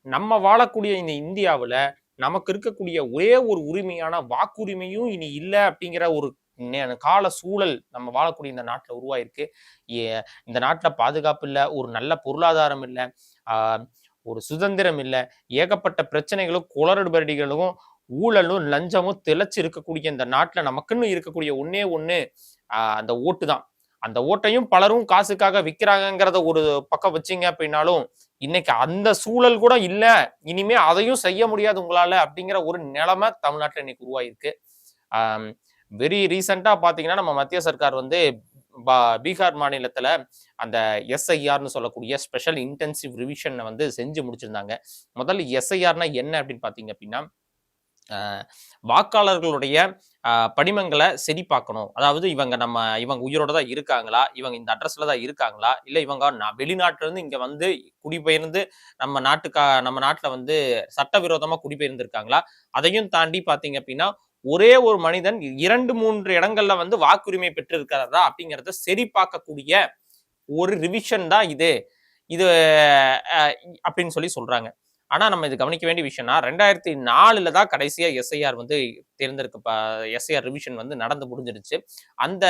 நம்ம வாழக்கூடிய இந்த இந்தியாவுல நமக்கு இருக்கக்கூடிய ஒரே ஒரு உரிமையான வாக்குரிமையும் இனி இல்லை அப்படிங்கிற ஒரு கால சூழல் நம்ம வாழக்கூடிய இந்த நாட்டுல உருவாயிருக்கு. இந்த நாட்டுல பாதுகாப்பு இல்லை, ஒரு நல்ல பொருளாதாரம் இல்லை, ஒரு சுதந்திரம் இல்லை, ஏகப்பட்ட பிரச்சனைகளும் குளறுபடிகளும் ஊழலும் லஞ்சமும் திளைச்சு இருக்கக்கூடிய இந்த நாட்டுல நமக்குன்னு இருக்கக்கூடிய ஒன்னே ஒண்ணு அந்த ஓட்டு தான். அந்த ஓட்டையும் பலரும் காசுக்காக விற்கிறாங்கிறத ஒரு பக்கம் வச்சிங்க அப்படின்னாலும், இன்னைக்கு அந்த சூழல் கூட இல்ல, இனிமே அதையும் செய்ய முடியாது உங்களால அப்படிங்கிற ஒரு நிலைமை தமிழ்நாட்டுல இன்னைக்கு உருவாயிருக்கு. வெரி ரீசெண்டா பாத்தீங்கன்னா நம்ம மத்திய சர்க்கார் வந்து பீகார் மாநிலத்துல அந்த எஸ்ஐஆர்னு சொல்லக்கூடிய ஸ்பெஷல் இன்டென்சிவ் ரிவிஷன் வந்து செஞ்சு முடிச்சிருந்தாங்க. முதல்ல எஸ்ஐஆர்னா என்ன அப்படின்னு பாத்தீங்க அப்படின்னா, வாக்காளர்களுடைய படிமங்களை சரி பார்க்கணும். அதாவது இவங்க உயிரோட தான் இருக்காங்களா, இவங்க இந்த அட்ரஸ்ல தான் இருக்காங்களா, இல்ல இவங்க வெளிநாட்டுல இருந்து இங்க வந்து குடிபெயர்ந்து நம்ம நாட்டுல வந்து சட்டவிரோதமா குடிபெயர்ந்து இருக்காங்களா, அதையும் தாண்டி பாத்தீங்க அப்படின்னா ஒரே ஒரு மனிதன் 2-3 இடங்கள்ல வந்து வாக்குரிமை பெற்று இருக்கிறதா அப்படிங்கிறத சரி பார்க்கக்கூடிய ஒரு ரிவிஷன் தான் இது அப்படின்னு சொல்றாங்க. ஆனா நம்ம இது கவனிக்க வேண்டிய விஷயம்னா 2004 தான் கடைசியா எஸ்ஐஆர் வந்து எஸ்ஐஆர் ரிவிஷன் வந்து நடந்து முடிஞ்சிருச்சு. அந்த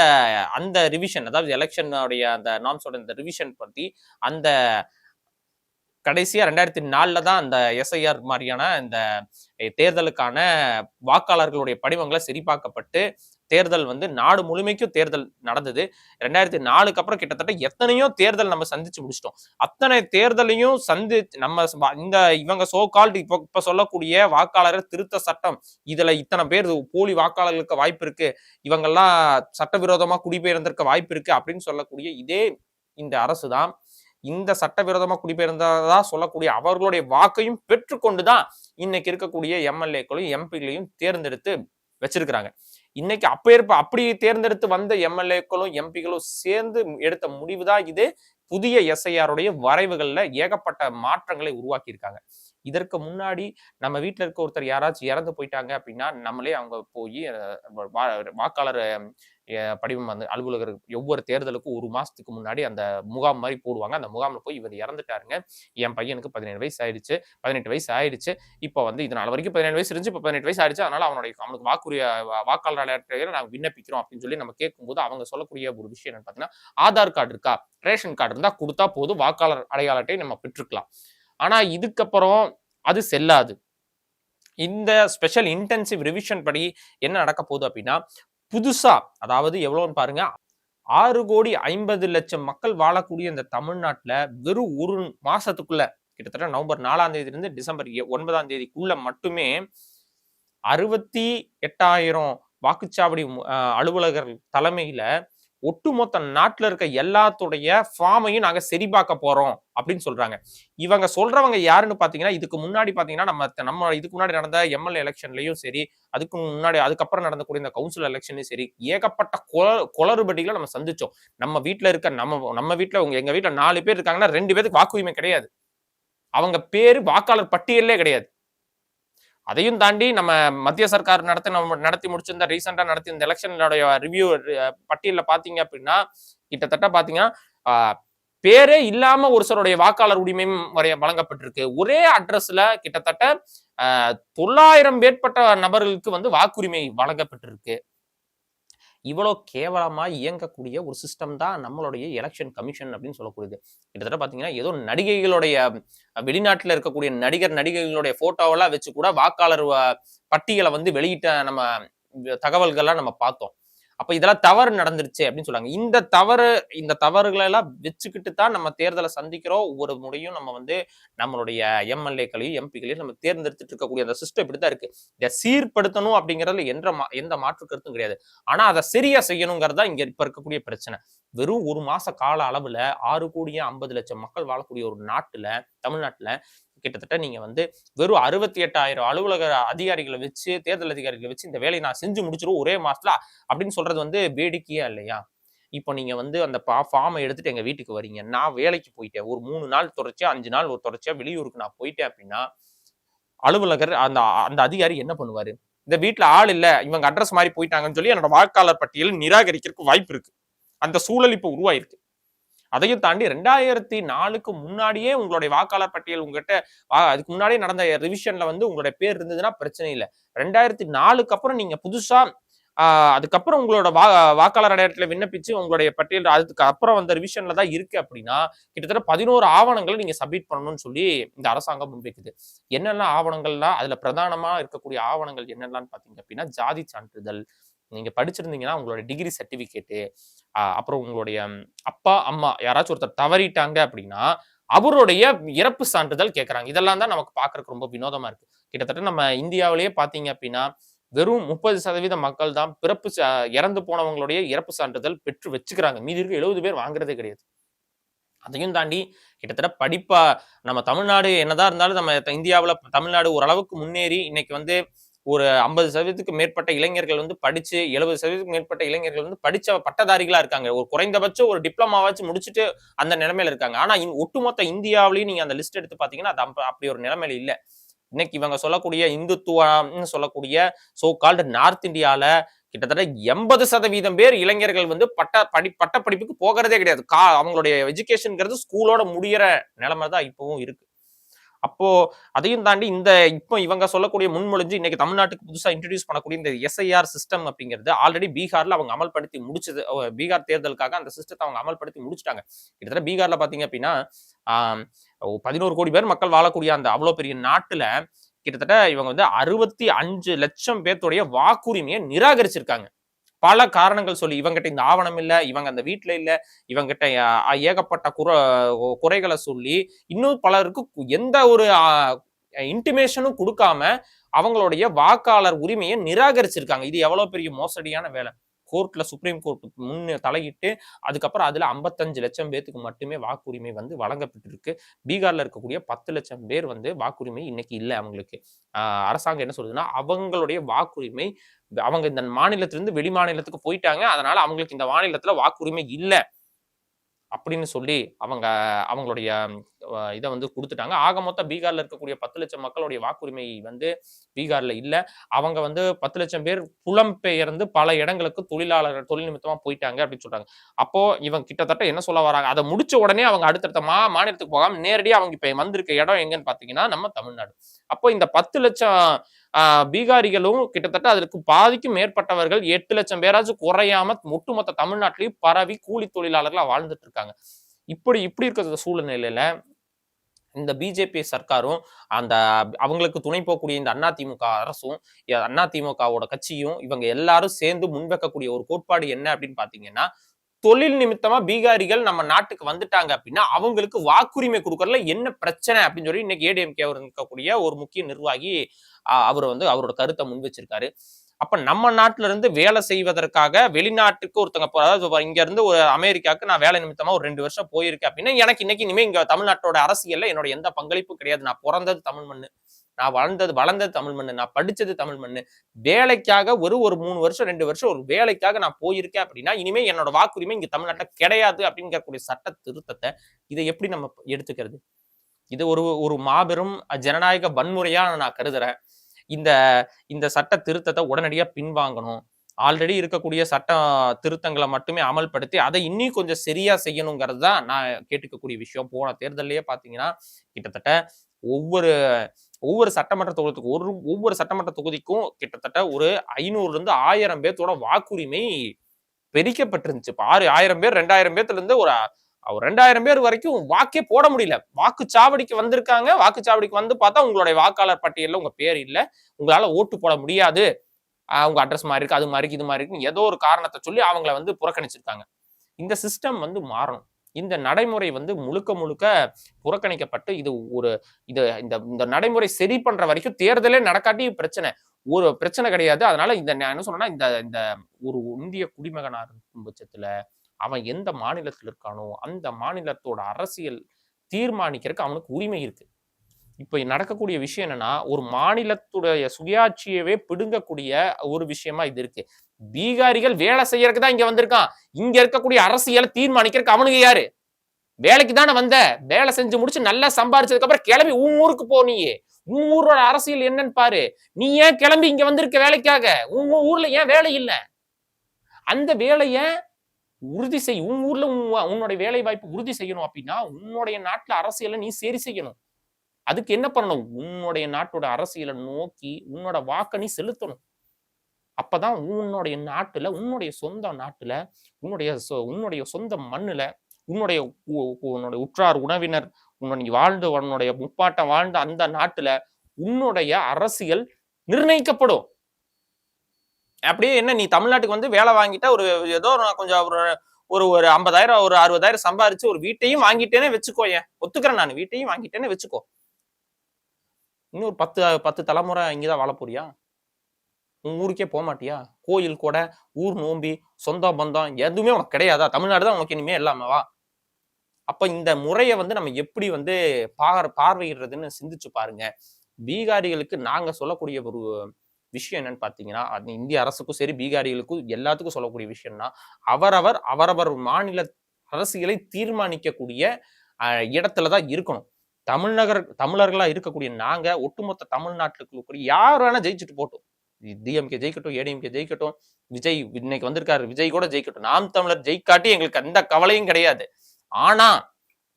அந்த ரிவிஷன், அதாவது எலெக்ஷனுடைய அந்த நார்ம்ஸோட இந்த ரிவிஷன் பத்தி அந்த கடைசியா 2004 தான் அந்த எஸ்ஐஆர் மாதிரியான இந்த தேர்தலுக்கான வாக்காளர்களுடைய படிவங்களை சரிபார்க்கப்பட்டு தேர்தல் வந்து நாடு முழுமைக்கும் தேர்தல் நடந்தது. 2004க்கு அப்புறம் கிட்டத்தட்ட எத்தனையோ தேர்தல் நம்ம சந்திச்சு முடிச்சிட்டோம். அத்தனை தேர்தலையும் நம்ம இந்த இவங்க சோகால்டு இப்ப சொல்லக்கூடிய வாக்காளர் திருத்த சட்டம், இதுல இத்தனை பேர் போலி வாக்காளர்களுக்கு வாய்ப்பு இருக்கு, இவங்கெல்லாம் சட்டவிரோதமா குடிபெயர்ந்திருக்க வாய்ப்பு இருக்கு அப்படின்னு சொல்லக்கூடிய இதே இந்த அரசு தான் இந்த சட்டவிரோதமா குடிபெயர்ந்ததா சொல்லக்கூடிய அவர்களுடைய வாக்கையும் பெற்றுக்கொண்டுதான் இன்னைக்கு இருக்கக்கூடிய எம்எல்ஏக்களையும் எம்பிகளையும் தேர்ந்தெடுத்து வச்சிருக்கிறாங்க. இன்னைக்கு அப்படி தேர்ந்தெடுத்து வந்த எம்எல்ஏக்களும் எம்பிகளும் சேர்ந்து எடுத்த முடிவு தான் இது. புதிய எஸ்ஐஆருடைய வரைவுகள்ல ஏகப்பட்ட மாற்றங்களை உருவாக்கி இருக்காங்க. இதற்கு முன்னாடி நம்ம வீட்டுல இருக்க ஒருத்தர் யாராச்சும் இறந்து போயிட்டாங்க அப்படின்னா நம்மளே அவங்க போய் வாக்காளர் படிவம் வந்து அலுவலகர் ஒவ்வொரு தேர்தலுக்கும் 1 மாசத்துக்கு முன்னாடி அந்த முகாம் மாதிரி போடுவாங்க. அந்த முகாம்ல போய் இவர் இறந்துட்டாருங்க, என் பையனுக்கு 17 வயசு ஆயிடுச்சு, 18 வயசு ஆயிடுச்சு, இப்போ வந்து இதனால வரைக்கும் 17 வயசு இருந்துச்சு, இப்போ 18 வயசு ஆயிடுச்சு, அதனால அவனுக்கு வாக்காளர் அட்டையை நாங்கள் விண்ணப்பிக்கிறோம் அப்படின்னு சொல்லி நம்ம கேட்கும்போது அவங்க சொல்லக்கூடிய ஒரு விஷயம் என்னன்னு பார்த்தீங்கன்னா, ஆதார் கார்டு இருக்கா, ரேஷன் கார்டு இருந்தா கொடுத்தா போதும், வாக்காளர் அடையாள அட்டையை நம்ம பெற்றுக்கலாம். ஆனா இதுக்கப்புறம் அது செல்லாது. இந்த ஸ்பெஷல் இன்டென்சிவ் ரிவிஷன் படி என்ன நடக்க போகுது அப்படின்னா, புதுசா, அதாவது எவ்வளவுன்னு பாருங்க, 6,50,00,000 மக்கள் வாழக்கூடிய இந்த தமிழ்நாட்டுல வெறும் 1 மாசத்துக்குள்ள, கிட்டத்தட்ட நவம்பர் 4ஆம் தேதியிலிருந்து டிசம்பர் 9ஆம் தேதிக்குள்ள மட்டுமே 68,000 வாக்குச்சாவடி அலுவலகர் தலைமையில ஒட்டுமொத்த நாட்டுல இருக்க எல்லாத்துடைய ஃபார்மையும் நாங்க சரி பார்க்க போறோம் அப்படின்னு சொல்றாங்க. இவங்க சொல்றவங்க யாருன்னு பாத்தீங்கன்னா, இதுக்கு முன்னாடி பாத்தீங்கன்னா நம்ம இதுக்கு முன்னாடி நடந்த எம்எல்ஏ எலெக்ஷன்லயும் சரி, அதுக்கப்புறம் நடந்தக்கூடிய இந்த கவுன்சில் எலெக்ஷன்லயும் சரி, ஏகப்பட்ட குளறுபடிகளை நம்ம சந்திச்சோம். நம்ம வீட்டுல இருக்க நம்ம வீட்டுல எங்க வீட்டுல 4 பேர் இருக்காங்கன்னா 2 பேருக்கு வாக்குரிமை கிடையாது, அவங்க பேரு வாக்காளர் பட்டியலே கிடையாது. அதையும் தாண்டி நம்ம மத்திய சர்க்கார் நடத்தி முடிச்சிருந்த ரீசெண்டா நடத்தி இந்த எலெக்ஷனுடைய ரிவ்யூ பட்டியல பாத்தீங்க அப்படின்னா, கிட்டத்தட்ட பாத்தீங்கன்னா பேரே இல்லாம ஒரு சிலருடைய வாக்காளர் உரிமையும் வழங்கப்பட்டிருக்கு. ஒரே அட்ரஸ்ல கிட்டத்தட்ட 900 மேற்பட்ட நபர்களுக்கு வந்து வாக்குரிமை வழங்கப்பட்டிருக்கு. இவ்வளவு கேவலமா இயங்கக்கூடிய ஒரு சிஸ்டம் தான் நம்மளுடைய எலெக்ஷன் கமிஷன் அப்படின்னு சொல்லக்கூடியது. கிட்டத்தட்ட பாத்தீங்கன்னா ஏதோ நடிகைகளுடைய வெளிநாட்டுல இருக்கக்கூடிய நடிகைகளுடைய போட்டோவெல்லாம் வச்சு கூட வாக்காளர் பட்டியலை வந்து வெளியிட்ட நம்ம தகவல்கள்லாம் நம்ம பார்த்தோம். அப்ப இதெல்லாம் தவறு நடந்துருச்சு அப்படின்னு சொல்றாங்க. இந்த தவறுகளை எல்லாம் வச்சுக்கிட்டு தான் நம்ம தேர்தலை சந்திக்கிறோம். ஒவ்வொரு முறையும் நம்ம வந்து நம்மளுடைய எம்எல்ஏக்களையும் எம்பிகளையும் நம்ம தேர்ந்தெடுத்துட்டு இருக்கக்கூடிய அந்த சிஸ்டம் இப்படிதான் இருக்கு. இதை சீர்படுத்தணும் அப்படிங்கறதுல எந்த மாற்று கருத்தும் கிடையாது. ஆனா அதை சரியா செய்யணுங்கிறதா இங்க இப்ப இருக்கக்கூடிய பிரச்சனை. வெறும் 1 மாச கால அளவுல 6,50,00,000 மக்கள் வாழக்கூடிய ஒரு நாட்டுல, தமிழ்நாட்டுல கிட்டத்தட்ட நீங்க வந்து வெறும் 68,000 அலுவலக அதிகாரிகளை வச்சு, தேர்தல் அதிகாரிகளை வச்சு இந்த வேலையை நான் செஞ்சு முடிச்சிருவோம் ஒரே மாசத்துல அப்படின்னு சொல்றது வந்து வேடிக்கையா இல்லையா? இப்போ நீங்க வந்து அந்த ஃபார்மை எடுத்துட்டு எங்க வீட்டுக்கு வரீங்க, நான் வேலைக்கு போயிட்டேன், ஒரு 3 நாள் தொடர்ச்சியா 5 நாள் ஒரு தொடர்ச்சியா வெளியூருக்கு நான் போயிட்டேன் அப்படின்னா, அலுவலகர் அந்த அதிகாரி என்ன பண்ணுவாரு? இந்த வீட்டுல ஆள் இல்ல, இவங்க அட்ரஸ் மாதிரி போயிட்டாங்கன்னு சொல்லி என்னோட வாக்காளர் பட்டியல் நிராகரிக்கிறதுக்கு வாய்ப்பு இருக்கு. அந்த சூழல் இப்ப உருவாயிருக்கு. அதையும் தாண்டி 2004க்கு முன்னாடியே உங்களுடைய வாக்காளர் பட்டியல் உங்ககிட்ட அதுக்கு முன்னாடியே நடந்த ரிவிஷன்ல வந்து உங்களுடைய பேர் இருந்ததுன்னா பிரச்சனை இல்லை. 2004க்கு அப்புறம் நீங்க புதுசா அதுக்கப்புறம் உங்களோட வாக்காளர் அடையாளத்துல விண்ணப்பிச்சு உங்களுடைய பட்டியல் அதுக்கு அப்புறம் வந்த ரிவிஷன்ல தான் இருக்கு அப்படின்னா கிட்டத்தட்ட 11 ஆவணங்களை நீங்க சப்மிட் பண்ணணும்னு சொல்லி இந்த அரசாங்கம் முன்வைக்குது. என்னெல்லாம் ஆவணங்கள்லாம் அதுல பிரதானமா இருக்கக்கூடிய ஆவணங்கள் என்னெல்லாம் பாத்தீங்க அப்படின்னா, ஜாதி சான்றிதழ், நீங்க படிச்சிருந்தீங்கன்னா உங்களோட டிகிரி சர்டிபிகேட்டு, அப்புறம் உங்களுடைய அப்பா அம்மா யாராச்சும் ஒருத்தர் தவறிட்டாங்க அப்படின்னா அவருடைய இறப்பு சான்றிதழ் கேட்கறாங்க. இதெல்லாம் தான் நமக்கு பாக்குறதுக்கு ரொம்ப வினோதமா இருக்கு. கிட்டத்தட்ட நம்ம இந்தியாவிலேயே பாத்தீங்க அப்படின்னா வெறும் 30% மக்கள் தான் இறந்து போனவங்களுடைய இறப்பு சான்றிதழ் பெற்று வச்சுக்கிறாங்க. மீதி இருக்க 70 பேர் வாங்குறதே கிடையாது. அதையும் தாண்டி கிட்டத்தட்ட படிப்பா நம்ம தமிழ்நாடு என்னதான் இருந்தாலும் நம்ம இந்தியாவில் தமிழ்நாடு ஓரளவுக்கு முன்னேறி இன்னைக்கு வந்து ஒரு 50% மேற்பட்ட இளைஞர்கள் வந்து படிச்சு 70% மேற்பட்ட இளைஞர்கள் வந்து படிச்ச பட்டதாரிகளா இருக்காங்க. ஒரு குறைந்தபட்சம் ஒரு டிப்ளமாவாச்சும் முடிச்சுட்டு அந்த நிலைமையில இருக்காங்க. ஆனா ஒட்டுமொத்த இந்தியாவிலையும் நீங்க அந்த லிஸ்ட் எடுத்து பாத்தீங்கன்னா அது அப்படி ஒரு நிலைமையில இல்ல. இன்னைக்கு இவங்க சொல்லக்கூடிய இந்துத்துவம்னு சொல்லக்கூடிய சோ கால்டு நார்த் இந்தியால கிட்டத்தட்ட 80% பேர் இளைஞர்கள் வந்து பட்ட படிப்புக்கு போகிறதே கிடையாது. அவங்களுடைய எஜுகேஷன்ங்கிறது ஸ்கூலோட முடியற நிலைமை தான் இப்பவும் இருக்கு. அப்போ அதையும் தாண்டி இப்போ இவங்க சொல்லக்கூடிய முன்மொழிஞ்சு இன்னைக்கு தமிழ்நாட்டுக்கு புதுசா இன்ட்ரடியூஸ் பண்ணக்கூடிய இந்த SIR சிஸ்டம் அப்படிங்கிறது ஆல்ரெடி பீகார்ல அவங்க அமல்படுத்தி முடிச்சது. பீகார் தேர்தலுக்காக அந்த சிஸ்டத்தை அவங்க அமல்படுத்தி முடிச்சிட்டாங்க. கிட்டத்தட்ட பீகார்ல பாத்தீங்க அப்படின்னா 11 கோடி பேர் மக்கள் வாழக்கூடிய அந்த அவ்வளவு பெரிய நாட்டுல கிட்டத்தட்ட இவங்க வந்து 65 லட்சம் பேர்த்துடைய வாக்குரிமையை நிராகரிச்சிருக்காங்க. பல காரணங்கள் சொல்லி இவங்கிட்ட இந்த ஆவணம் இல்ல, இவங்க அந்த வீட்டுல இல்ல, இவங்கிட்ட ஏகப்பட்ட குறைகளை சொல்லி இன்னும் பலருக்கு எந்த ஒரு இன்டிமேஷனும் கொடுக்காம அவங்களுடைய வாக்காளர் உரிமையை நிராகரிச்சிருக்காங்க. இது எவ்வளவு பெரிய மோசடியான வேலை. கோர்ட்ல சுப்ரீம் கோர்ட் முன்ன தலையிட்டு அதுக்கப்புறம் அதுல 55 லட்சம் பேருக்கு மட்டுமே வாக்குரிமை வந்து வழங்கப்பட்டிருக்கு. பீகார்ல இருக்கக்கூடிய 10 லட்சம் பேர் வந்து வாக்குரிமை இன்னைக்கு இல்லை அவங்களுக்கு. அரசாங்கம் என்ன சொல்றதுன்னா அவங்களுடைய வாக்குரிமை அவங்க இந்த மாநிலத்திலிருந்து வெளி மாநிலத்துக்கு போயிட்டாங்க, அதனால அவங்களுக்கு இந்த மாநிலத்துல வாக்குரிமை இல்லை அப்படின்னு சொல்லி அவங்களுடைய இதை வந்து கொடுத்துட்டாங்க. ஆக மொத்தம் பீகார்ல இருக்கக்கூடிய 10 லட்சம் மக்களுடைய வாக்குரிமை வந்து பீகார்ல இல்ல. அவங்க வந்து 10 லட்சம் பேர் புலம்பெயர்ந்து பல இடங்களுக்கு தொழில் நிமித்தமா போயிட்டாங்க அப்படின்னு சொல்றாங்க. அப்போ இவங்க கிட்டத்தட்ட என்ன சொல்ல வராங்க, அதை முடிச்ச உடனே அவங்க அடுத்தடுத்த மாநிலத்துக்கு போகாம நேரடியா அவங்க இப்ப வந்திருக்க இடம் எங்கன்னு பாத்தீங்கன்னா நம்ம தமிழ்நாடு. அப்போ இந்த 10 லட்சம் பீகாரிகளும் கிட்டத்தட்ட அதற்கு பாதிக்கும் மேற்பட்டவர்கள் 8 லட்சம் பேராச்சும் குறையாம ஒட்டுமொத்த தமிழ்நாட்டிலையும் பரவி கூலி தொழிலாளர்களா வாழ்ந்துட்டு இருக்காங்க. இப்படி இருக்கிற சூழ்நிலையில இந்த பிஜேபி சர்க்காரும் அந்த அவங்களுக்கு துணை போகக்கூடிய இந்த அதிமுக அரசும் அதிமுகவோட கட்சியும் இவங்க எல்லாரும் சேர்ந்து முன்வைக்கக்கூடிய ஒரு கோட்பாடு என்ன அப்படின்னு பாத்தீங்கன்னா, தொழில் நிமித்தமா பீகாரிகள் நம்ம நாட்டுக்கு வந்துட்டாங்க அப்படின்னா அவங்களுக்கு வாக்குரிமை கொடுக்கறதுல என்ன பிரச்சனை அப்படின்னு சொல்லி இன்னைக்கு ஏடிஎம்கே அவர் இருக்கக்கூடிய ஒரு முக்கிய நிர்வாகி அவர் வந்து அவரோட கருத்தை முன் வச்சிருக்காரு. அப்ப நம்ம நாட்டுல இருந்து வேலை செய்வதற்காக வெளிநாட்டுக்கு ஒருத்தங்க அதாவது இங்க இருந்து ஒரு அமெரிக்காவுக்கு நான் வேலை நிமித்தமா ஒரு 2 வருஷம் போயிருக்கேன் அப்படின்னா எனக்கு இன்னைக்கு இனிமே இங்க தமிழ்நாட்டோட அரசியல்ல என்னோட எந்த பங்களிப்பும் கிடையாது. நான் பிறந்தது தமிழ் மண்ணு, நான் வளர்ந்தது தமிழ் மண்ணு, நான் படிச்சது தமிழ் மண்ணு. வேலைக்காக ஒரு 3 வருஷம் 2 வருஷம் ஒரு வேலைக்காக நான் போயிருக்கேன் அப்படின்னா இனிமே என்னோட வாக்குரிமை இங்க தமிழ்நாட்டுல கிடையாது அப்படிங்கக்கூடிய சட்ட திருத்தத்தை இதை எப்படி நம்ம எடுத்துக்கிறது? இது ஒரு மாபெரும் ஜனநாயக வன்முறையா நான் கருதுறேன். இந்த சட்ட திருத்தத்தை உடனடியா பின்வாங்கணும். ஆல்ரெடி இருக்கக்கூடிய சட்ட திருத்தங்களை மட்டுமே அமல்படுத்தி அதை இன்னும் கொஞ்சம் சரியா செய்யணுங்கிறது தான் நான் கேட்டுக்கக்கூடிய விஷயம். போன தேர்தலையே பாத்தீங்கன்னா கிட்டத்தட்ட ஒவ்வொரு சட்டமன்ற தொகுதிக்கும் ஒவ்வொரு சட்டமன்ற தொகுதிக்கும் கிட்டத்தட்ட ஒரு 500 இருந்து 1000 பேர்த்தோட வாக்குரிமை பெருக்கப்பட்டிருந்துச்சு. 1000 பேர் 2000 பேர்த்துல இருந்து ஒரு 2000 பேர் வரைக்கும் வாக்கே போட முடியல. வாக்குச்சாவடிக்கு வந்திருக்காங்க. வாக்குச்சாவடிக்கு வந்து பார்த்தா உங்களுடைய வாக்காளர் பட்டியல்ல உங்க பேர் இல்ல, உங்களால ஓட்டு போட முடியாது, உங்க அட்ரஸ் மாதிரி இருக்கு, அது மாதிரி இருக்கு, இது மாதிரி இருக்கு, ஏதோ ஒரு காரணத்தை சொல்லி அவங்களை வந்து புறக்கணிச்சிருக்காங்க. இந்த சிஸ்டம் வந்து மாறணும். இந்த நடைமுறை வந்து முழுக்க புறக்கணிக்கப்பட்டு இந்த நடைமுறை சரி பண்ற வரைக்கும் தேர்தலே நடக்காட்டி ஒரு பிரச்சனை கிடையாது. அதனால நான் என்ன சொன்னேன்னா இந்த ஒரு இந்திய குடிமகனா இருக்கும் பட்சத்துல அவன் எந்த மாநிலத்தில் இருக்கானோ அந்த மாநிலத்தோட அரசியல் தீர்மானிக்கிறதுக்கு அவனுக்கு உரிமை இருக்கு. இப்ப நடக்கக்கூடிய விஷயம் என்னன்னா ஒரு மாநிலத்துடைய சுயாட்சியவே பிடுங்கக்கூடிய ஒரு விஷயமா இது இருக்கு. பீகாரிகள் வேலை செய்யறதுக்கு தான் இங்க வந்திருக்கான். இங்க இருக்கக்கூடிய அரசியலை தீர்மானிக்கிறதுக்கு அவனுக்கு யாரு? வேலைக்கு தானே வந்த, வேலை செஞ்சு முடிச்சு நல்லா சம்பாரிச்சதுக்கு அப்புறம் கிளம்பி உன் ஊருக்கு போனியே, உன் ஊரோட அரசியல் என்னன்னு பாரு. நீ ஏன் கிளம்பி இங்க வந்திருக்க வேலைக்காக? உன் ஊர்ல ஏன் வேலை இல்லை? அந்த வேலைய உறுதி செய். உன் ஊர்ல உன்னுடைய வேலை வாய்ப்பு உறுதி செய்யணும் அப்படின்னா உன்னுடைய நாட்டுல அரசியலை நீ சரி செய்யணும். அதுக்கு என்ன பண்ணணும்? உன்னுடைய நாட்டோட அரசியலை நோக்கி உன்னோட வாக்க நீ செலுத்தணும். அப்பதான் உன்னுடைய நாட்டுல, உன்னுடைய சொந்த நாட்டுல, உன்னுடைய சொந்த மண்ணுல, உன்னுடைய உற்றார் உணவினர், உன்னுடைய முப்பாட்டம் வாழ்ந்த அந்த நாட்டுல உன்னுடைய அரசியல் நிர்ணயிக்கப்படும். அப்படியே என்ன நீ தமிழ்நாட்டுக்கு வந்து வேலை வாங்கிட்டா ஒரு ஏதோ கொஞ்சம் ஒரு 50,000 ஒரு 60,000 சம்பாரிச்சு ஒரு வீட்டையும் வாங்கிட்டேனே வச்சுக்கோ. ஒத்துக்கிறேன், நான் வீட்டையும் வாங்கிட்டேனே வச்சுக்கோ. இன்னும் 10 தலைமுறை இங்கதான் வாழ போறியா? உன் ஊருக்கே போக மாட்டியா? கோயில் கூட, ஊர் நோம்பி, சொந்த பந்தம் எதுவுமே உனக்கு கிடையாதா? தமிழ்நாடு தான் உனக்கு இனிமே எல்லாமேவா? அப்ப இந்த முறையை வந்து நம்ம எப்படி வந்து பார்வையிடுறதுன்னு சிந்திச்சு பாருங்க. பீகாரிகளுக்கு நாங்க சொல்லக்கூடிய ஒரு விஷயம் என்னன்னு பாத்தீங்கன்னா, அது இந்திய அரசுக்கும் சரி பீகாரிகளுக்கும் எல்லாத்துக்கும் சொல்லக்கூடிய விஷயம்னா, அவரவர் மாநில அரசியலை தீர்மானிக்கக்கூடிய இடத்துலதான் இருக்கணும். தமிழர்களா இருக்கக்கூடிய நாங்க ஒட்டுமொத்த தமிழ்நாட்டுக்கு யார் வேணா ஜெயிச்சுட்டு போட்டோம். டிஎம்கே ஜெயிக்கட்டும், ஏடிஎம்கே ஜெயிக்கட்டும், விஜய் இன்னைக்கு வந்திருக்காரு, விஜய் கூட ஜெயிக்கட்டும், நாம் தமிழர் ஜெயிக்காட்டி எங்களுக்கு எந்த கவலையும் கிடையாது. ஆனா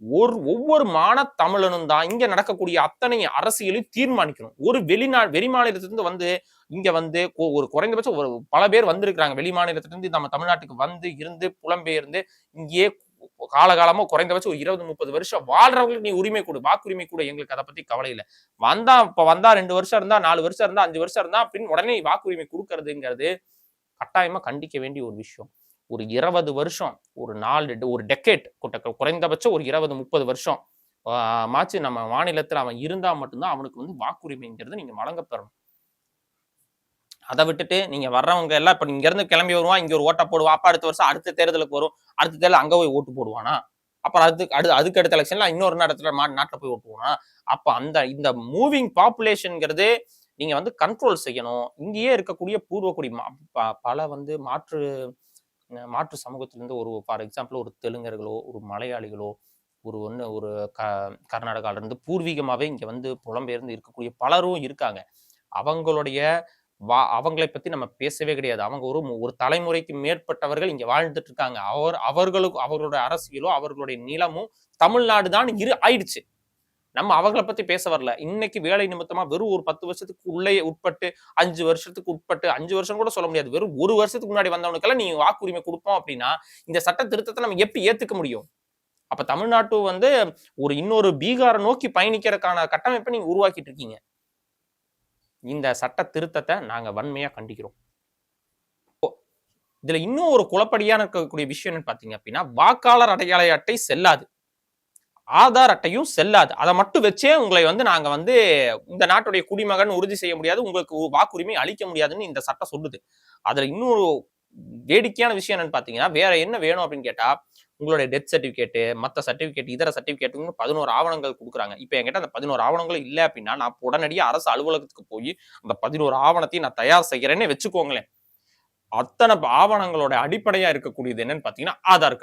ஒவ்வொரு தமிழனும் தான் இங்க நடக்கக்கூடிய அத்தனை அரசியலையும் தீர்மானிக்கணும். ஒரு வெளி மாநிலத்திலிருந்து வந்து இங்க வந்து ஒரு குறைந்தபட்சம் ஒரு பல பேர் வந்திருக்கிறாங்க. வெளி மாநிலத்திலிருந்து நம்ம தமிழ்நாட்டுக்கு வந்து இருந்து புலம்பெயர்ந்து இங்கேயே காலகாலமா குறைந்தபட்சம் ஒரு 20-30 வருஷம் வாழ்றவங்களுக்கு நீ உரிமை கொடு, வாக்குரிமை கூட, எங்களுக்கு அதை பத்தி கவலை இல்லை. வந்தா 2 வருஷம் இருந்தா, 4 வருஷம் இருந்தா, 5 வருஷம் இருந்தா அப்படின்னு உடனே வாக்குரிமை கொடுக்கறதுங்கிறது கட்டாயமா கண்டிக்க வேண்டிய ஒரு விஷயம். ஒரு 20 வருஷம், ஒரு டெக்கேட், குறைந்தபட்சம் ஒரு 20-30 வருஷம் மாச்சு நம்ம மாநிலத்துல அவன் இருந்தா மட்டும்தான் அவனுக்கு வந்து வாக்குரிமைங்கிறது நீங்க வழங்க பெறணும். அதை விட்டுட்டு நீங்க வர்றவங்க எல்லாம் இப்ப இங்க இருந்து கிளம்பி வருவான், இங்க ஒரு ஓட்டை போடுவான், அப்ப அடுத்த வருஷம் அடுத்த தேர்தலுக்கு வரும், அடுத்த தேர்தல் அங்க போய் ஓட்டு போடுவானா? அப்புறம் அதுக்கு அடுத்த எலெக்ஷன்ல இன்னொரு இடத்துல நாட்டுல போய் ஓட்டு போடுவானா? அப்ப இந்த மூவிங் பாப்புலேஷன்ங்கிறது நீங்க வந்து கண்ட்ரோல் செய்யணும். இங்கேயே இருக்கக்கூடிய பூர்வக்குடி பல வந்து மாற்று சமூகத்திலிருந்து ஒரு ஃபார் எக்ஸாம்பிள் ஒரு தெலுங்கர்களோ, ஒரு மலையாளிகளோ, ஒரு கர்நாடகால இருந்து பூர்வீகமாவே இங்க வந்து புலம்பெயர்ந்து இருக்கக்கூடிய பலரும் இருக்காங்க. அவங்களை பத்தி நம்ம பேசவே கிடையாது. அவங்க ஒரு தலைமுறைக்கு மேற்பட்டவர்கள் இங்க வாழ்ந்துட்டு இருக்காங்க. அவர்களுடைய அரசியலோ அவர்களுடைய நிலமும் தமிழ்நாடு தான் ஆயிடுச்சு. நம்ம அவங்களை பத்தி பேச வரல. இன்னைக்கு வேலை நிமித்தமா வெறும் ஒரு 10 வருஷத்துக்கு உள்ளே உட்பட்டு 5 வருஷத்துக்கு உட்பட்டு 5 வருஷம் கூட சொல்ல முடியாது, வெறும் 1 வருஷத்துக்கு முன்னாடி வந்தவனுக்கெல்லாம் நீங்க வாக்குரிமை கொடுப்போம் அப்படின்னா இந்த சட்ட திருத்தத்தை நம்ம எப்படி ஏத்துக்க முடியும்? அப்ப தமிழ்நாட்டு வந்து இன்னொரு பீகாரை நோக்கி பயணிக்கிறதுக்கான கட்டமைப்பை நீங்க உருவாக்கிட்டு இருக்கீங்க. இந்த சட்ட திருத்தத்தை நாங்க வன்மையா கண்டிக்கிறோம். இதுல இன்னும் ஒரு குழப்படியான இருக்கக்கூடிய விஷயம் என்னன்னு பாத்தீங்க அப்படின்னா, வாக்காளர் அடையாள அட்டை செல்லாது, ஆதார் அட்டையும் செல்லாது. அதை மட்டும் வச்சே உங்களை வந்து நாங்க வந்து இந்த நாட்டுடைய குடிமகன் உறுதி செய்ய முடியாது, உங்களுக்கு வாக்குரிமை அளிக்க முடியாதுன்னு இந்த சட்டம் சொல்லுது. அதுல இன்னொரு வேடிக்கையான விஷயம் என்னன்னு பாத்தீங்கன்னா, வேற என்ன வேணும் அப்படின்னு கேட்டா, உங்களுடைய டெத் சர்டிபிகேட், மற்ற சர்டிபிகேட், இதர சர்டிபிகேட் 11 ஆவணங்கள் கொடுக்குறாங்க. இப்ப என்கிட்ட அந்த 11 ஆவணங்களும் இல்லை அப்படின்னா நான் உடனடியாக அரசு அலுவலகத்துக்கு போய் அந்த 11 ஆவணத்தையும் நான் தயார் செய்கிறேன்னு வச்சுக்கோங்களேன். அத்தனை ஆவணங்களோட அடிப்படையா இருக்கக்கூடியது என்னன்னு பாத்தீங்கன்னா ஆதார்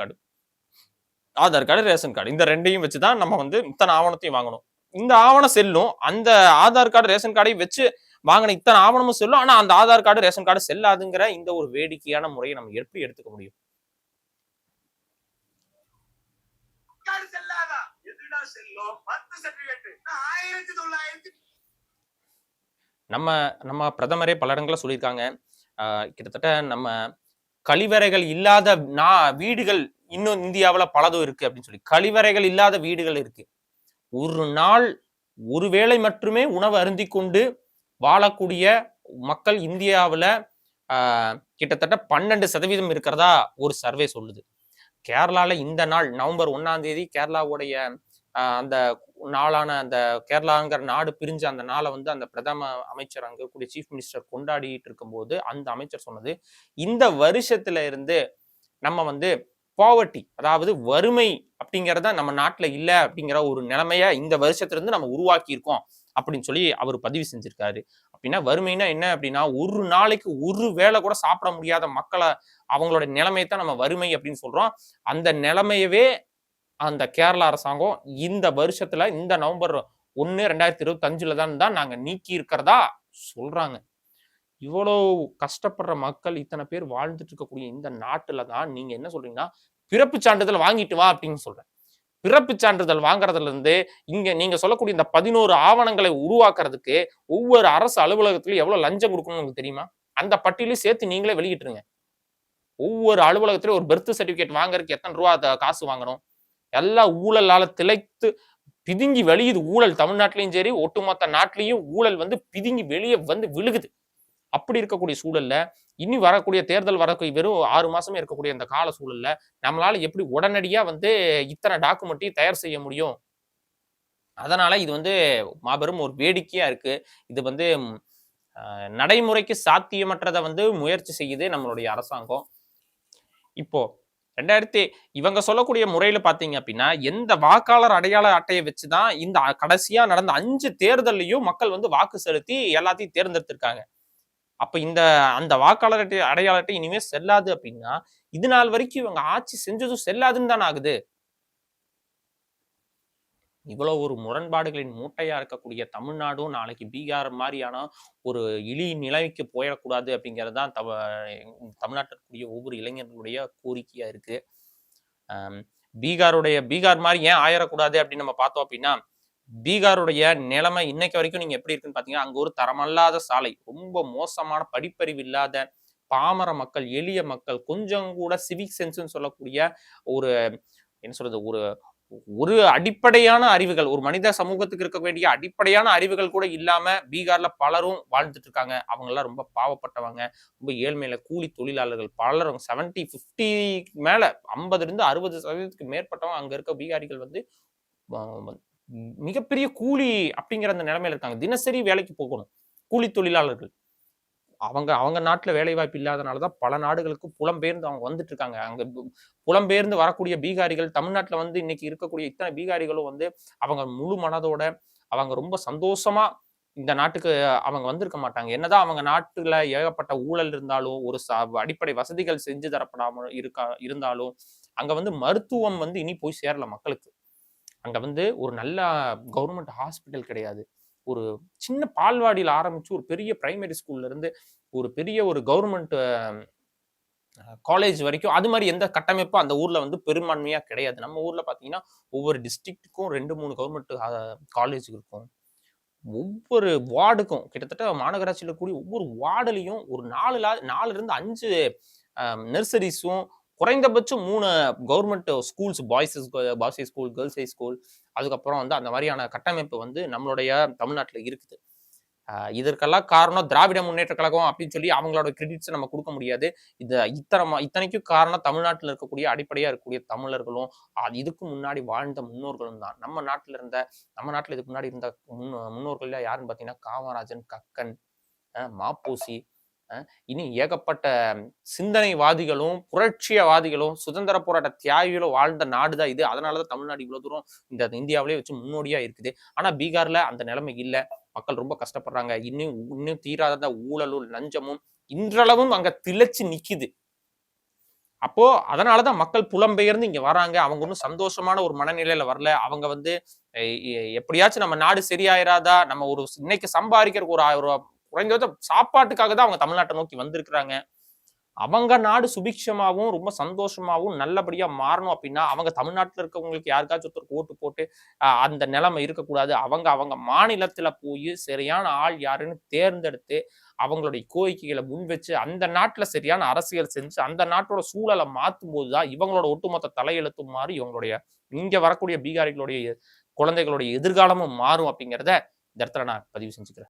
கார்டு, ரேஷன் கார்டு, இந்த ரெண்டையும் வச்சுதான் நம்ம வந்து இத்தனை ஆவணத்தையும் வாங்கணும். இந்த ஆவணம் செல்லும், அந்த ஆதார் கார்டு ரேஷன் கார்டையும் வச்சு வாங்கின இத்தனை ஆவணமும் செல்லும். ஆனா அந்த ஆதார் கார்டு ரேஷன் கார்டு செல்லாதுங்கிற இந்த ஒரு வேடிக்கையான முறையை நம்ம எப்படி எடுத்துக்க முடியும்? நம்ம பிரதமரே பல இடங்கள சொல்லியிருக்காங்க. கிட்டத்தட்ட நம்ம கழிவறைகள் இல்லாத வீடுகள் இன்னும் இந்தியாவுல பலதும் இருக்கு அப்படின்னு சொல்லி. கழிவறைகள் இல்லாத வீடுகள் இருக்கு. ஒரு நாள் ஒரு வேளை மட்டுமே உணவு அருந்தி கொண்டு வாழக்கூடிய மக்கள் இந்தியாவுல கிட்டத்தட்ட 12% இருக்கிறதா ஒரு சர்வே சொல்லுது. கேரளால இந்த நாள் நவம்பர் 1ஆம் தேதி கேரளாவுடைய அந்த நாளான அந்த கேரளாங்கிற நாடு பிரிஞ்ச அந்த நாளை வந்து அந்த பிரதம அமைச்சர் அங்க கூடிய சீஃப் மினிஸ்டர் கொண்டாடிட்டு இருக்கும்போது அந்த அமைச்சர் சொன்னது, இந்த வருஷத்துல இருந்து நம்ம வந்து பாவர்ட்டி, அதாவது வறுமை அப்படிங்கிறத நம்ம நாட்டுல இல்ல அப்படிங்கிற ஒரு நிலைமைய இந்த வருஷத்துல இருந்து நம்ம உருவாக்கி இருக்கோம் அப்படின்னு சொல்லி அவர் பதிவு செஞ்சிருக்காரு. அப்படின்னா வறுமைனா என்ன அப்படின்னா, ஒரு நாளைக்கு ஒரு வேளை கூட சாப்பிட முடியாத மக்களை அவங்களோட நிலைமையை தான் நம்ம வறுமை அப்படின்னு சொல்றோம். அந்த நிலைமையவே அந்த கேரளா அரசாங்கம் இந்த வருஷத்துல இந்த நவம்பர் 1, 2025 தான் நாங்க நீக்கி இருக்கிறதா சொல்றாங்க. இவ்வளோ கஷ்டப்படுற மக்கள் இத்தனை பேர் வாழ்ந்துட்டு இருக்கக்கூடிய இந்த நாட்டுல தான் நீங்க என்ன சொல்றீங்கன்னா பிறப்பு சான்றிதழ் வாங்கிட்டு வா அப்படின்னு சொல்றேன். பிறப்பு சான்றிதழ் வாங்குறதுல இருந்து இங்க நீங்க சொல்லக்கூடிய இந்த 11 ஆவணங்களை உருவாக்குறதுக்கு ஒவ்வொரு அரசு அலுவலகத்திலும் எவ்வளவு லஞ்சம் கொடுக்கணும்னு உங்களுக்கு தெரியுமா? அந்த பட்டியலையும் சேர்த்து நீங்களே வெளியிட்டுருங்க. ஒவ்வொரு அலுவலகத்திலும் ஒரு பெர்த் சர்டிபிகேட் வாங்குறதுக்கு எத்தனை ரூபா காசு வாங்கணும்? எல்லா ஊழலால திளைத்து பிதுங்கி வெளியுது ஊழல். தமிழ்நாட்டிலையும் சரி ஒட்டுமொத்த நாட்டிலையும் ஊழல் வந்து பிதுங்கி வெளியே வந்து விழுகுது. அப்படி இருக்கக்கூடிய சூழல்ல இனி வரக்கூடிய தேர்தல் வரக்கூடிய வெறும் 6 மாசமே இருக்கக்கூடிய இந்த கால சூழல்ல நம்மளால எப்படி உடனடியா வந்து இத்தனை டாக்குமெண்ட்டையும் தயார் செய்ய முடியும்? அதனால இது வந்து மாபெரும் ஒரு வேடிக்கையா இருக்கு. இது வந்து நடைமுறைக்கு சாத்தியமற்றத வந்து முயற்சி செய்யுது நம்மளுடைய அரசாங்கம். இப்போ 2000 இவங்க சொல்லக்கூடிய முறையில பார்த்தீங்க அப்படின்னா, எந்த வாக்காளர் அடையாள அட்டைய வச்சு தான் இந்த கடைசியா நடந்த 5 தேர்தல்லயும் மக்கள் வந்து வாக்கு செலுத்தி எல்லாத்தையும் தேர்ந்தெடுத்திருக்காங்க. அப்ப அந்த வாக்காளர் அட்டை அடையாள அட்டை இனிமே செல்லாது அப்படின்னா, இது நாள் வரைக்கும் இவங்க ஆட்சி செஞ்சதும் செல்லாதுன்னு தானே ஆகுது. இவ்வளவு ஒரு முரண்பாடுகளின் மூட்டையா இருக்கக்கூடிய தமிழ்நாடும் நாளைக்கு பீகார் மாதிரியான ஒரு இழி நிலைமைக்கு போயிடக்கூடாது அப்படிங்கிறது தான் தமிழ்நாட்டில் இருக்கக்கூடிய ஒவ்வொரு இளைஞர்களுடைய கோரிக்கையா இருக்கு. பீகார் மாதிரி ஏன் ஆயிடக்கூடாது அப்படின்னு நம்ம பார்த்தோம் அப்படின்னா, பீகாருடைய நிலைமை இன்னைக்கு வரைக்கும் நீங்க எப்படி இருக்குன்னு பாத்தீங்கன்னா, அங்க ஒரு தரமல்லாத சாலை, ரொம்ப மோசமான படிப்பறிவு இல்லாத பாமர மக்கள், எளிய மக்கள், கொஞ்சம் கூட சிவிக் சென்ஸ்ன்னு சொல்லக்கூடிய ஒரு என்ன சொல்றது ஒரு ஒரு அடிப்படையான அறிவுகள், ஒரு மனித சமூகத்துக்கு இருக்க வேண்டிய அடிப்படையான அறிவுகள் கூட இல்லாம பீகார்ல பலரும் வாழ்ந்துட்டு இருக்காங்க. அவங்க எல்லாம் ரொம்ப பாவப்பட்டவங்க, ரொம்ப ஏழ்மையில கூலி தொழிலாளர்கள் பலரும் 70, 50 மேல 50 60% மேற்பட்டவங்க அங்க இருக்க பீகாரிகள் வந்து மிகப்பெரிய கூலி அப்படிங்கிற அந்த நிலைமையில இருக்காங்க. தினசரி வேலைக்கு போகணும். கூலி தொழிலாளர்கள். அவங்க நாட்டுல வேலைவாய்ப்பு இல்லாதனாலதான் பல நாடுகளுக்கு புலம்பெயர்ந்து அவங்க வந்துட்டு இருக்காங்க. அங்க புலம்பெயர்ந்து வரக்கூடிய பீகாரிகள் தமிழ்நாட்டுல வந்து இன்னைக்கு இருக்கக்கூடிய இத்தனை பீகாரிகளும் வந்து அவங்க முழு மனதோட அவங்க ரொம்ப சந்தோஷமா இந்த நாட்டுக்கு அவங்க வந்திருக்க மாட்டாங்க. என்னதான் அவங்க நாட்டுல ஏகப்பட்ட ஊழல் இருந்தாலும், ஒரு அடிப்படை வசதிகள் செஞ்சு தரப்படாம இருந்தாலும், அங்க வந்து மருத்துவம் வந்து இனி போய் சேரல மக்களுக்கு. அங்க வந்து ஒரு நல்ல கவர்மெண்ட் ஹாஸ்பிட்டல் கிடையாது. ஒரு சின்ன பால்வாடியில ஆரம்பிச்சு ஒரு பெரிய பிரைமரி ஸ்கூல்ல இருந்து ஒரு பெரிய ஒரு கவர்மெண்ட் காலேஜ் வரைக்கும் அது மாதிரி எந்த கட்டமைப்பும் அந்த ஊர்ல வந்து பெரும்பான்மையா கிடையாது. நம்ம ஊர்ல பாத்தீங்கன்னா ஒவ்வொரு டிஸ்ட்ரிக்ட்டுக்கும் 2, 3 கவர்மெண்ட் காலேஜ் இருக்கும். ஒவ்வொரு வார்டுக்கும் கிட்டத்தட்ட மாநகராட்சியில கூடிய ஒவ்வொரு வார்டுலையும் ஒரு 4 இருந்து 5 நர்சரிஸும் குறைந்தபட்சம் 3 government schools boys school, girls high school, அதுக்கப்புறம் வந்து அந்த மாதிரியான கட்டமைப்பு வந்து நம்மளுடைய தமிழ்நாட்டில் இருக்குது. இதற்கெல்லாம் காரணம் திராவிட முன்னேற்ற கழகம் அப்படின்னு சொல்லி அவங்களோட கிரெடிட்ஸ் நம்ம கொடுக்க முடியாது. இத்தனைக்கும் காரணம் தமிழ்நாட்டில் இருக்கக்கூடிய அடிப்படையா இருக்கக்கூடிய தமிழர்களும் இதுக்கு முன்னாடி வாழ்ந்த முன்னோர்களும் தான். நம்ம நாட்டுல இதுக்கு முன்னாடி இருந்த முன்னோர்கள் யாருன்னு பாத்தீங்கன்னா காமராஜன், கக்கன், மாப்போசி, இனி ஏகப்பட்ட சிந்தனைவாதிகளும் புரட்சியவாதிகளும் சுதந்திர போராட்ட தியாகிகளும் வாழ்ந்த நாடுதான் இது. அதனாலதான் தமிழ்நாடு இவ்வளவு தூரம் இந்த இந்தியாவிலேயே வச்சு முன்னோடியா இருக்குது. ஆனா பீகார்ல அந்த நிலைமை இல்ல. மக்கள் ரொம்ப கஷ்டப்படுறாங்க. இன்னும் தீராத ஊழலும் லஞ்சமும் இன்றளவும் அங்க திளைச்சு நிக்குது. அப்போ அதனாலதான் மக்கள் புலம்பெயர்ந்து இங்க வராங்க. அவங்க ஒன்றும் சந்தோஷமான ஒரு மனநிலையில வரல. அவங்க வந்து எப்படியாச்சும் நம்ம நாடு சரியாயிராதா, நம்ம ஒரு இன்னைக்கு சம்பாதிக்கிறதுக்கு ஒரு 1000 ரூபாய் குறைந்தது சாப்பாட்டுக்காக தான் அவங்க தமிழ்நாட்டை நோக்கி வந்திருக்கிறாங்க. அவங்க நாடு சுபிக்ஷமாவும் ரொம்ப சந்தோஷமாவும் நல்லபடியா மாறணும் அப்படின்னா அவங்க தமிழ்நாட்டில் இருக்கவங்களுக்கு யாருக்காச்சும் ஒருத்தருக்கு ஓட்டு போட்டு அந்த நிலைமை இருக்கக்கூடாது. அவங்க மாநிலத்துல போய் சரியான ஆள் யாருன்னு தேர்ந்தெடுத்து அவங்களுடைய கோரிக்கைகளை முன் வச்சு அந்த நாட்டுல சரியான அரசியல் செஞ்சு அந்த நாட்டோட சூழலை மாற்றும் போதுதான் இவங்களோட ஒட்டுமொத்த தலையெழுத்தும் மாறி இவங்களுடைய இங்க வரக்கூடிய பீகாரிகளுடைய குழந்தைகளுடைய எதிர்காலமும் மாறும் அப்படிங்கிறத இந்த இடத்துல நான் பதிவு செஞ்சுக்கிறேன்.